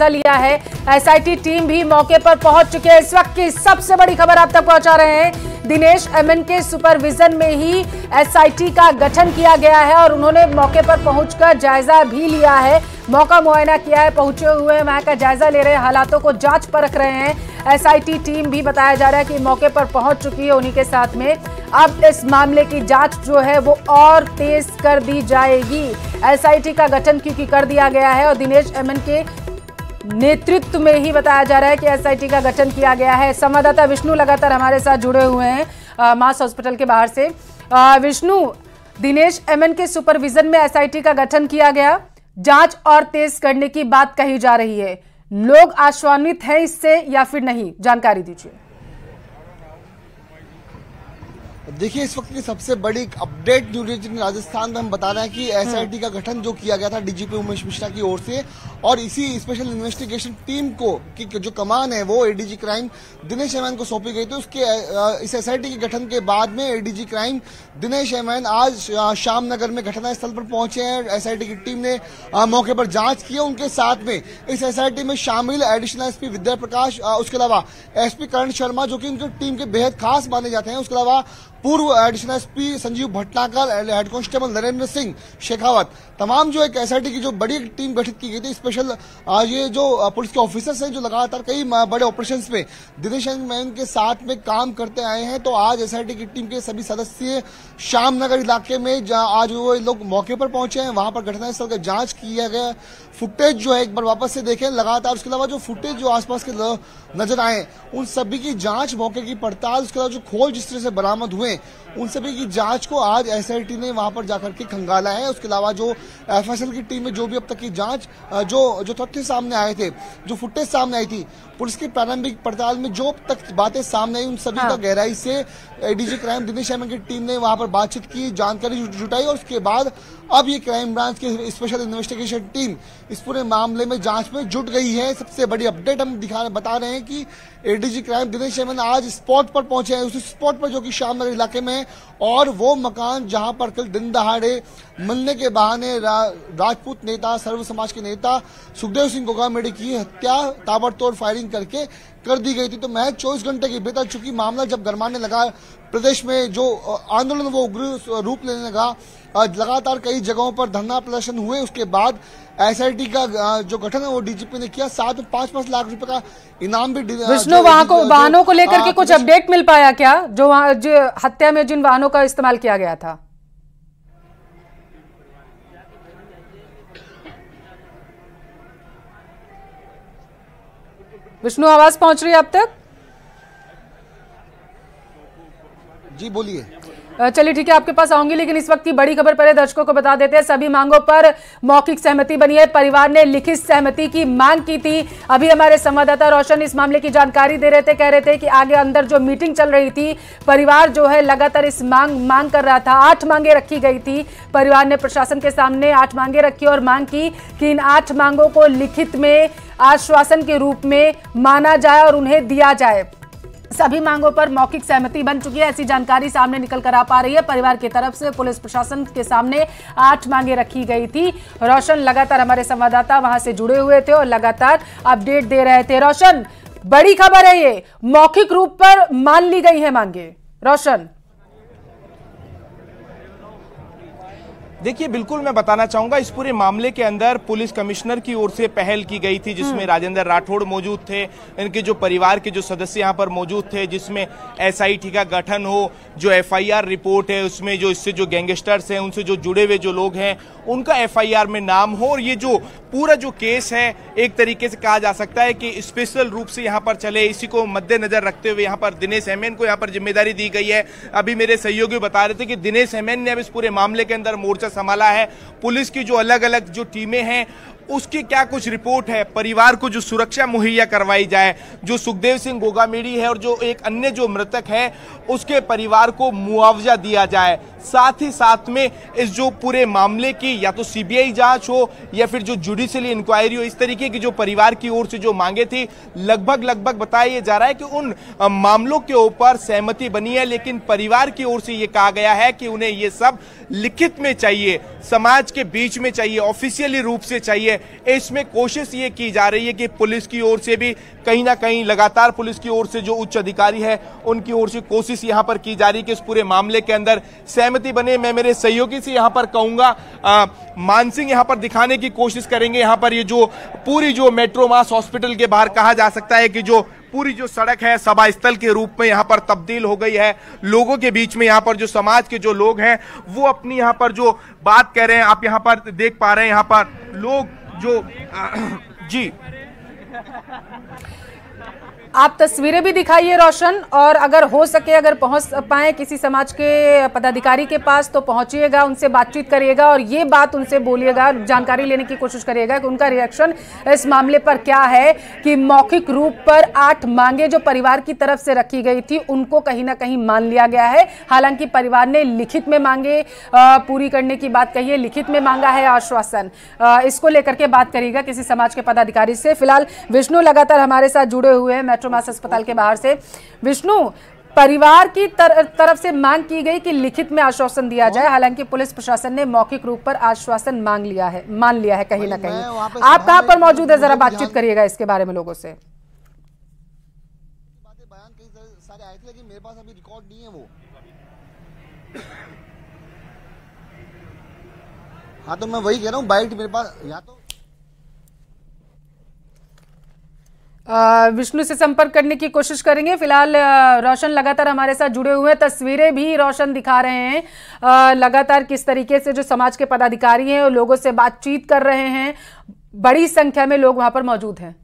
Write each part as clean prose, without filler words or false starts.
लिया है। SIT team भी मौके पर पहुंच चुकी है। इस वक्त की सबसे बड़ी खबर आप तक पहुंचा रहे हैं। दिनेश एमएन के सुपरविजन में ही एसआईटी का गठन किया गया है और उन्होंने मौके पर पहुंचकर जायजा भी लिया है, मौका मुआयना किया है, पहुंचे हुए वहां का जायजा ले रहे हैं, हालातों को जांच परख रहे हैं। एसआईटी टीम भी बताया जा रहा है कि मौके पर पहुंच चुकी है उन्हीं के साथ में। अब इस मामले की जांच जो है वो और तेज कर दी जाएगी। एसआईटी का गठन क्योंकि कर दिया गया है और दिनेश एमएन के नेतृत्व में ही बताया जा रहा है कि एसआईटी का गठन किया गया है। संवाददाता विष्णु लगातार हमारे साथ जुड़े हुए हैं मास हॉस्पिटल के बाहर से। विष्णु, दिनेश एमएन के सुपरविजन में एसआईटी का गठन किया गया, जांच और तेज करने की बात कही जा रही है, लोग आश्वासित हैं इससे या फिर नहीं, जानकारी दीजिए। देखिए, इस वक्त की सबसे बड़ी अपडेट न्यूज राजस्थान में हम बता रहे हैं कि एसआईटी का गठन जो किया गया था डीजीपी उमेश मिश्रा की ओर से, और इसी स्पेशल इन्वेस्टिगेशन टीम को की जो कमान है वो एडीजी क्राइम दिनेश एमएन को सौंपी गई थी। उसके इस एसआईटी के गठन के बाद में एडीजी क्राइम दिनेश एमएन आज श्यामनगर में घटनास्थल पर पहुंचे हैं। एसआईटी की टीम ने मौके पर जांच की है। उनके साथ में इस एसआईटी में शामिल एडिशनल एसपी विद्या प्रकाश, उसके अलावा एसपी करण शर्मा जो कि उनकी टीम के बेहद खास माने जाते हैं, उसके अलावा पूर्व additional SP Sanjeev Bhatnagar, head constable Narendra Singh Shekhawat, तमाम जो एक एसआईटी की जो बड़ी टीम गठित की गई थी। स्पेशल ये जो पुलिस के ऑफिसर्स हैं जो लगातार कई बड़े ऑपरेशंस में दिनेश एमएन के साथ में काम करते आए हैं, तो आज एसआईटी की टीम के सभी सदस्य श्यामनगर इलाके में आज वो लोग मौके पर पहुंचे हैं। वहां पर घटनास्थल का जांच किया गया, फुटेज जो है एक बार वापस से देखें लगातार, उसके अलावा जो फुटेज जो आसपास के नजर आए उन सभी की जांच, मौके की पड़ताल, उसके अलावा जो खोल जिस तरह से बरामद हुए उन सभी की जांच को आज एसआईटी ने वहां पर जाकर के खंगाला है। उसके अलावा जो एफएसएल की टीम में जो भी अब तक की जांच जो तथ्य सामने आए थे, जो फुटेज सामने आई थी, पुलिस की प्रारंभिक पड़ताल में जो अब तक बातें सामने आई उन सभी का गहराई से एडीजी क्राइम दिनेश एमएन की टीम ने वहां पर बातचीत की, जानकारी जुटाई और उसके बाद अब ये क्राइम ब्रांच की स्पेशल इन्वेस्टिगेशन टीम इस पूरे मामले में जांच में जुट गई है। सबसे बड़ी अपडेट हम बता रहे हैं कि एडीजी क्राइम दिनेश एमएन आज स्पॉट पर पहुंचे हैं, उस स्पॉट पर जो कि श्यामनगर इलाके में है, और वो मकान जहां पर कल दिन दहाड़े मिलने के बहाने राजपूत नेता, सर्व समाज के नेता सुखदेव सिंह गोगामेड़ी की हत्या ताबड़तोड़ फायरिंग करके कर दी गई थी। तो महज 24 घंटे की बीत चुकी, मामला जब गरमाने लगा, प्रदेश में जो आंदोलन वो उग्र रूप लेने लगा, लगातार कई जगहों पर धरना प्रदर्शन हुए, उसके बाद एसआईटी का जो गठन है वो डीजीपी ने किया, साथ में 5-5 लाख रुपए का इनाम भी। विष्णु, वाहनों को लेकर के कुछ अपडेट मिल पाया क्या, जो हत्या में जिन वाहनों का इस्तेमाल किया गया था? विष्णु, आवाज पहुंच रही है अब तक? जी बोलिए। चलिए ठीक है, आपके पास आऊंगी, लेकिन इस वक्त की बड़ी खबर पहले दर्शकों को बता देते हैं। सभी मांगों पर मौखिक सहमति बनी है। परिवार ने लिखित सहमति की मांग की थी। अभी हमारे संवाददाता रोशन इस मामले की जानकारी दे रहे थे, कह रहे थे कि आगे अंदर जो मीटिंग चल रही थी, परिवार जो है लगातार इस मांग कर रहा था। 8 मांगे रखी गई थी, परिवार ने प्रशासन के सामने 8 मांगे रखी और मांग की कि इन 8 मांगों को लिखित में आश्वासन के रूप में माना जाए और उन्हें दिया जाए। सभी मांगों पर मौखिक सहमति बन चुकी है, ऐसी जानकारी सामने निकल कर आ पा रही है। परिवार की तरफ से पुलिस प्रशासन के सामने 8 मांगे रखी गई थी। रोशन लगातार हमारे संवाददाता वहां से जुड़े हुए थे और लगातार अपडेट दे रहे थे। रोशन, बड़ी खबर है ये, मौखिक रूप पर मान ली गई है मांगे। रोशन, देखिए, बिल्कुल मैं बताना चाहूंगा, इस पूरे मामले के अंदर पुलिस कमिश्नर की ओर से पहल की गई थी, जिसमें राजेंद्र राठौड़ मौजूद थे, इनके जो परिवार के जो सदस्य यहां पर मौजूद थे, जिसमें एसआईटी का गठन हो, जो एफआईआर रिपोर्ट है उसमें जो इससे जो गैंगस्टर्स हैं, उनसे जो जुड़े हुए जो लोग हैं, उनका एफआईआर में नाम हो, और ये जो पूरा जो केस है एक तरीके से कहा जा सकता है कि स्पेशल रूप से यहाँ पर चले। इसी को मद्देनजर रखते हुए यहाँ पर दिनेश एमएन को यहाँ पर जिम्मेदारी दी गई है। अभी मेरे सहयोगी बता रहे थे कि दिनेश एमएन ने अब इस पूरे मामले के अंदर मोर्चा संभाला है। पुलिस की जो अलग अलग जो टीमें हैं उसकी क्या कुछ रिपोर्ट है, परिवार को जो सुरक्षा मुहैया करवाई जाए, जो सुखदेव सिंह गोगामेड़ी है और जो एक अन्य जो मृतक है उसके परिवार को मुआवजा दिया जाए, साथ ही साथ में इस जो पूरे मामले की या तो सीबीआई जांच हो या फिर जो जुडिशियली इंक्वायरी हो, इस तरीके की जो परिवार की ओर से जो मांगे थी, लगभग बताया जा रहा है कि उन मामलों के ऊपर सहमति बनी है। लेकिन परिवार की ओर से ये कहा गया है कि उन्हें ये सब लिखित में चाहिए, समाज के बीच में चाहिए, ऑफिशियली रूप से चाहिए, है। इसमें कोशिश ये की जा रही है कि पुलिस की ओर से भी कहीं ना कहीं लगातार पुलिस की ओर से जो उच्च अधिकारी है उनकी ओर से कोशिश यहां पर की जा रही है कि इस पूरे मामले के अंदर सहमति बने। मैं मेरे सहयोगी से यहां पर कहूंगा, मानसिंह यहां पर दिखाने की कोशिश करेंगे। यहां पर ये जो पूरी जो मेट्रो मास हॉस्पिटल के बाहर कहा जा सकता है कि जो पूरी जो सड़क है सभा स्थल के रूप में यहां पर तब्दील हो गई है। लोगों के बीच में यहां पर जो समाज के जो लोग हैं वो अपनी यहां पर जो बात कह रहे हैं, आप यहां पर देख पा रहे हैं, यहां पर लोग जो जी आप तस्वीरें भी दिखाइए रोशन, और अगर हो सके अगर पहुंच पाए किसी समाज के पदाधिकारी के पास तो पहुंचिएगा, उनसे बातचीत करिएगा और ये बात उनसे बोलिएगा, जानकारी लेने की कोशिश करिएगा कि उनका रिएक्शन इस मामले पर क्या है कि मौखिक रूप पर 8 मांगे जो परिवार की तरफ से रखी गई थी उनको कहीं ना कहीं मान लिया गया है। हालांकि परिवार ने लिखित में मांगे पूरी करने की बात कही है, लिखित में मांगा है आश्वासन। इसको लेकर के बात करिएगा किसी समाज के पदाधिकारी से। फिलहाल विष्णु लगातार हमारे साथ जुड़े हुए हैं मेट्रो मास अस्पताल के बाहर से। विष्णु, परिवार की तरफ से मांग की गई कि लिखित में आश्वासन दिया जाए, हालांकि पुलिस प्रशासन ने मौखिक रूप पर आश्वासन मान लिया है कहीं ना कहीं। आप कहां पर मौजूद है, जरा बातचीत करिएगा इसके बारे में लोगों से। बयान कई सारे आए थे लेकिन मेरे पास अभी रिकॉर्ड नहीं है वो। हाँ तो मैं वही कह रहा हूँ, बाइट मेरे पास या तो विष्णु से संपर्क करने की कोशिश करेंगे। फिलहाल रोशन लगातार हमारे साथ जुड़े हुए हैं, तस्वीरें भी रोशन दिखा रहे हैं लगातार किस तरीके से जो समाज के पदाधिकारी हैं और लोगों से बातचीत कर रहे हैं। बड़ी संख्या में लोग वहां पर मौजूद हैं।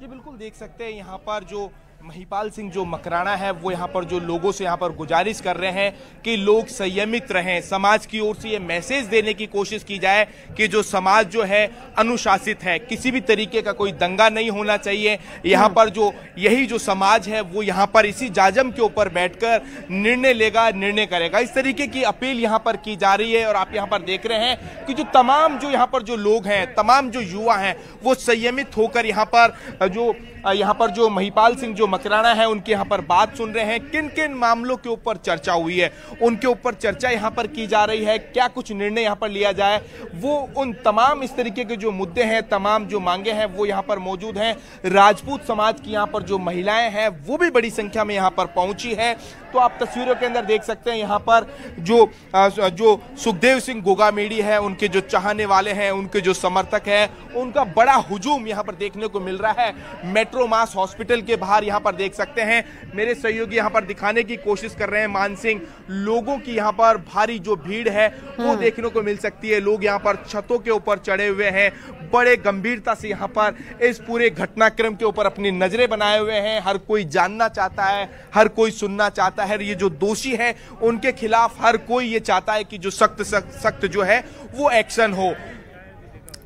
जी बिल्कुल देख सकते हैं यहाँ पर जो महिपाल सिंह जो मकराना है वो यहाँ पर जो लोगों से यहाँ पर गुजारिश कर रहे हैं कि लोग संयमित रहें। समाज की ओर से ये मैसेज देने की कोशिश की जाए कि जो समाज जो है अनुशासित है, किसी भी तरीके का कोई दंगा नहीं होना चाहिए। यहाँ पर जो यही जो समाज है वो यहाँ पर इसी जाजम के ऊपर बैठकर निर्णय लेगा, निर्णय करेगा, इस तरीके की अपील यहाँ पर की जा रही है। और आप यहाँ पर देख रहे हैं कि जो तमाम जो यहाँ पर जो लोग हैं, तमाम जो युवा हैं वो संयमित होकर यहाँ पर जो महिपाल सिंह जो मकराना है उनके यहाँ पर बात सुन रहे हैं। किन किन मामलों के ऊपर चर्चा हुई है उनके ऊपर चर्चा यहाँ पर की जा रही है, क्या कुछ निर्णय यहाँ पर लिया जाए, वो उन तमाम इस तरीके के जो मुद्दे हैं, तमाम जो मांगे हैं वो यहाँ पर मौजूद हैं। राजपूत समाज की यहाँ पर जो महिलाएं हैं वो भी बड़ी संख्या में यहाँ पर पहुंची है। तो आप तस्वीरों के अंदर देख सकते हैं यहाँ पर जो सुखदेव सिंह गोगामेड़ी है, उनके जो चाहने वाले हैं, उनके जो समर्थक हैं, उनका बड़ा हुजूम यहाँ पर देखने को मिल रहा है। मेट्रो मास हॉस्पिटल के बाहर यहाँ पर देख सकते हैं, मेरे सहयोगी यहाँ पर दिखाने की कोशिश कर रहे हैं मानसिंह, लोगों की यहाँ पर भारी जो भीड़ है वो देखने को मिल सकती है। लोग यहाँ पर छतों के ऊपर चढ़े हुए हैं, बड़े गंभीरता से यहाँ पर इस पूरे घटनाक्रम के ऊपर अपनी नजरें बनाए हुए हैं। हर कोई जानना चाहता है, हर कोई सुनना चाहता है। ये जो दोषी है उनके खिलाफ हर कोई ये चाहता है कि जो सख्त जो है वो एक्शन हो।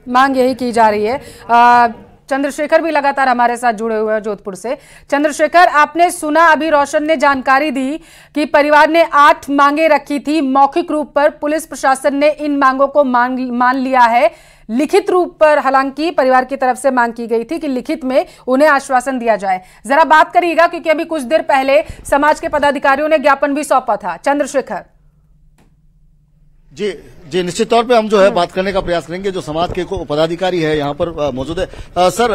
मांग यही की जा रही है। चंद्रशेखर भी लगातार हमारे साथ जुड़े हुए हैं जोधपुर से। चंद्रशेखर, आपने सुना, अभी रोशन ने जानकारी दी कि परिवार ने 8 मांगे रखी थी मौखिक रूप पर, पुलिस प्रशासन ने इन मांगों को मान लिया है। लिखित रूप पर हालांकि परिवार की तरफ से मांग की गई थी कि लिखित में उन्हें आश्वासन दिया जाए। जरा बात करिएगा क्योंकि अभी कुछ देर पहले समाज के पदाधिकारियों ने ज्ञापन भी सौंपा था। चंद्रशेखर जी निश्चित तौर पे हम जो है बात करने का प्रयास करेंगे। जो समाज के पदाधिकारी है यहाँ पर मौजूद है। सर,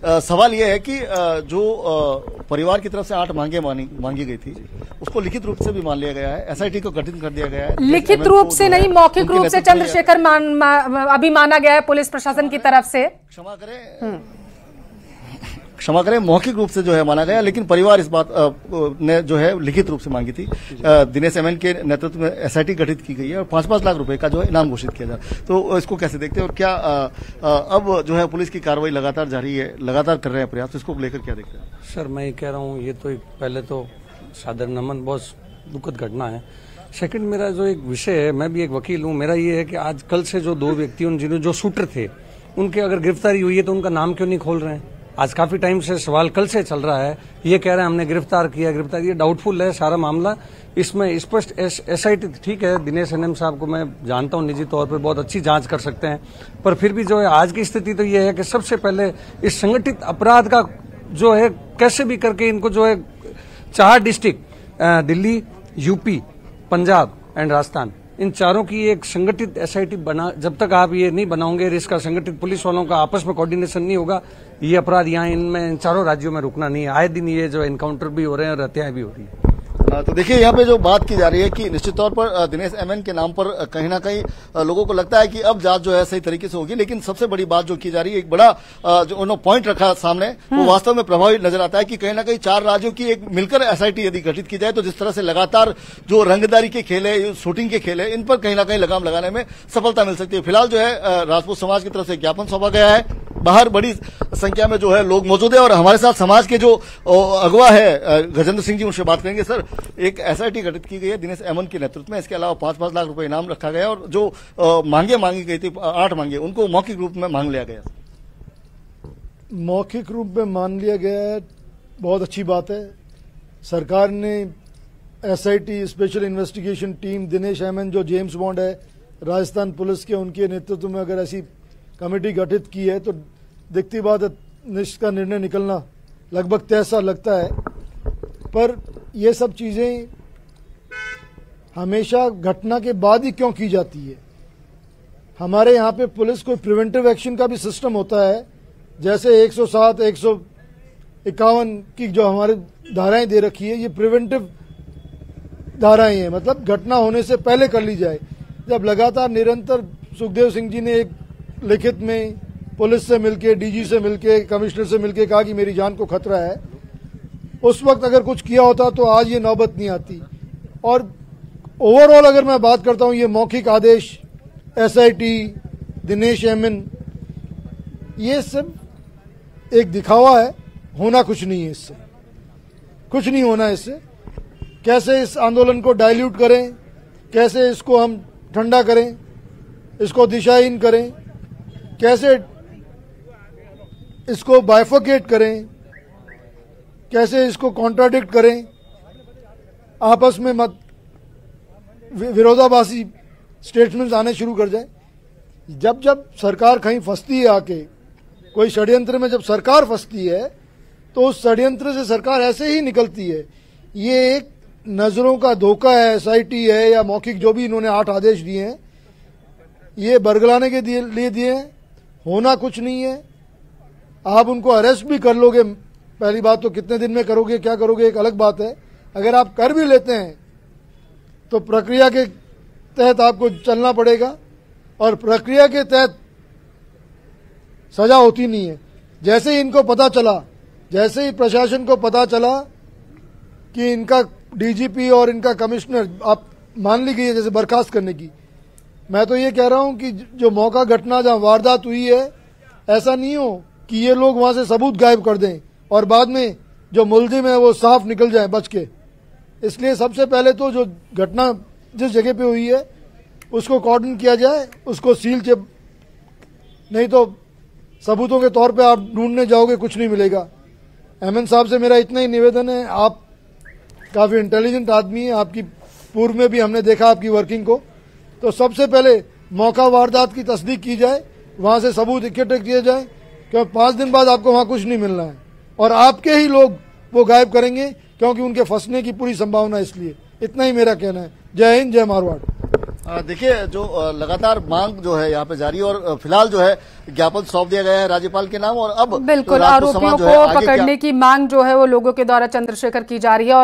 सवाल यह है कि जो परिवार की तरफ से 8 मांगे मांगी गई थी उसको लिखित रूप से भी मान लिया गया है, एसआईटी को गठित कर दिया गया है। लिखित रूप से नहीं, मौखिक रूप से चंद्रशेखर अभी माना गया है पुलिस प्रशासन की तरफ से। क्षमा करें, मौखिक रूप से जो है माना गया, लेकिन परिवार इस बात ने जो है लिखित रूप से मांगी थी। दिनेश एमएन के नेतृत्व में एसआईटी गठित की गई है और 5-5 लाख रुपए का जो है इनाम घोषित किया जाए। तो इसको कैसे देखते हैं और क्या अब जो है पुलिस की कार्रवाई लगातार जारी है, लगातार कर रहे हैं प्रयास, तो इसको लेकर क्या देखते हैं? सर, मैं ये कह रहा हूँ, ये तो पहले तो सादर नमन, बहुत दुखद घटना है। सेकंड, मेरा जो एक विषय है, मैं भी एक वकील हूँ, मेरा ये है कि आज कल से जो 2 व्यक्ति जिन्होंने जो शूटर थे उनके अगर गिरफ्तारी हुई है तो उनका नाम क्यों नहीं खोल रहे हैं? आज काफी टाइम से सवाल कल से चल रहा है, ये कह रहे हैं हमने गिरफ्तार किया, ये डाउटफुल है सारा मामला। इसमें स्पष्ट एसआईटी, ठीक है, दिनेश एनएम साहब को मैं जानता हूं निजी तौर पे, बहुत अच्छी जांच कर सकते हैं, पर फिर भी जो है आज की स्थिति तो ये है कि सबसे पहले इस संगठित अपराध का जो है कैसे भी करके इनको जो है 4 district, Delhi, UP, Punjab and Rajasthan, इन चारों की एक संगठित एसआईटी बना, जब तक आप ये नहीं बनाओगे, इसका संगठित पुलिस वालों का आपस में कोऑर्डिनेशन नहीं होगा, ये अपराध यहाँ इनमें इन चारों राज्यों में रुकना नहीं है। आए दिन ये जो एनकाउंटर भी हो रहे हैं और हत्याएं भी हो रही है। तो देखिए यहाँ पे जो बात की जा रही है कि निश्चित तौर पर दिनेश एमएन के नाम पर कहीं ना कहीं लोगों को लगता है कि अब जांच जो है सही तरीके से होगी, लेकिन सबसे बड़ी बात जो की जा रही है, एक बड़ा जो उन्होंने पॉइंट रखा सामने, वो वास्तव में प्रभावी नजर आता है कि कहीं ना कहीं 4 राज्यों की एक मिलकर एसआईटी यदि गठित की जाए तो जिस तरह से लगातार जो रंगदारी के खेल है, शूटिंग के खेल है, इन पर कहीं ना कहीं लगाम लगाने में सफलता मिल सकती है। फिलहाल जो है राजपूत समाज की तरफ से ज्ञापन सौंपा गया है, बाहर बड़ी संख्या में जो है लोग मौजूद है और हमारे साथ समाज के जो अगवा है गजेंद्र सिंह जी, उनसे बात करेंगे। सर, एक एसआईटी गठित की गई है दिनेश एमएन के नेतृत्व में, इसके अलावा 5-5 लाख रुपए इनाम रखा गया और जो मांगी गई थी 8 मांगे, उनको मौखिक रूप में मांग लिया गया। मौखिक रूप में मान लिया गया है, बहुत अच्छी बात है। सरकार ने SIT special investigation team Dinesh MN जो जेम्स बॉन्ड है राजस्थान पुलिस के, उनके नेतृत्व में अगर ऐसी कमेटी गठित की है तो दिखती बात है इसका निर्णय निकलना लगभग तय सा लगता है। पर ये सब चीजें हमेशा घटना के बाद ही क्यों की जाती है? हमारे यहाँ पे पुलिस को प्रिवेंटिव एक्शन का भी सिस्टम होता है, जैसे 107, 151 की जो हमारे धाराएं दे रखी है, ये प्रिवेंटिव धाराएं हैं, मतलब घटना होने से पहले कर ली जाए। जब लगातार निरंतर सुखदेव सिंह जी ने एक लिखित में पुलिस से मिलके, डीजी से मिलके, कमिश्नर से मिलके कहा कि मेरी जान को खतरा है, उस वक्त अगर कुछ किया होता तो आज ये नौबत नहीं आती। और ओवरऑल अगर मैं बात करता हूं, ये मौखिक आदेश, एसआईटी, दिनेश एमएन, ये सब एक दिखावा है, होना कुछ नहीं है इससे, कुछ नहीं होना इससे। कैसे इस आंदोलन को डाइल्यूट करें, कैसे इसको हम ठंडा करें, इसको दिशाहीन करें, कैसे इसको बाइफोकेट करें, कैसे इसको कॉन्ट्राडिक्ट करें, आपस में मत विरोधाभासी स्टेटमेंट्स आने शुरू कर जाए। जब जब सरकार कहीं फंसती है, आके कोई षड्यंत्र में जब सरकार फंसती है तो उस षड्यंत्र से सरकार ऐसे ही निकलती है। ये एक नजरों का धोखा है, एसआईटी है या मौखिक जो भी इन्होंने 8 आदेश दिए हैं, ये बरगलाने के लिए दिए हैं, होना कुछ नहीं है। आप उनको अरेस्ट भी कर लोगे, पहली बात तो कितने दिन में करोगे, क्या करोगे, एक अलग बात है। अगर आप कर भी लेते हैं तो प्रक्रिया के तहत आपको चलना पड़ेगा और प्रक्रिया के तहत सजा होती नहीं है। जैसे ही इनको पता चला, जैसे ही प्रशासन को पता चला कि इनका डीजीपी और इनका कमिश्नर आप मान ली गई है जैसे बर्खास्त करने की, मैं तो ये कह रहा हूं कि जो मौका घटना जहां वारदात हुई है, ऐसा नहीं हो कि ये लोग वहां से सबूत गायब कर दें और बाद में जो मुलजिम है वो साफ निकल जाए बच के। इसलिए सबसे पहले तो जो घटना जिस जगह पे हुई है उसको कॉर्डन किया जाए, उसको सील चेप, नहीं तो सबूतों के तौर पे आप ढूंढने जाओगे कुछ नहीं मिलेगा। एमएन साहब से मेरा इतना ही निवेदन है, आप काफी इंटेलिजेंट आदमी है, आपकी पूर्व में भी हमने देखा आपकी वर्किंग को, तो सबसे पहले मौका वारदात की तस्दीक की जाए, वहां से सबूत इकट्ठे किए जाए, क्योंकि 5 दिन बाद आपको वहां कुछ नहीं मिलना है और आपके ही लोग वो गायब करेंगे क्योंकि उनके फंसने की पूरी संभावना। इसलिए इतना ही मेरा कहना है। जय हिंद, जय मारवाड़। देखिए, जो लगातार मांग जो है यहाँ पे जारी है और फिलहाल जो है ज्ञापन सौंप दिया गया है राज्यपाल के नाम और अब बिल्कुल आरोपियों को पकड़ने की मांग जो है वो लोगों के द्वारा चंद्रशेखर की जा रही है। और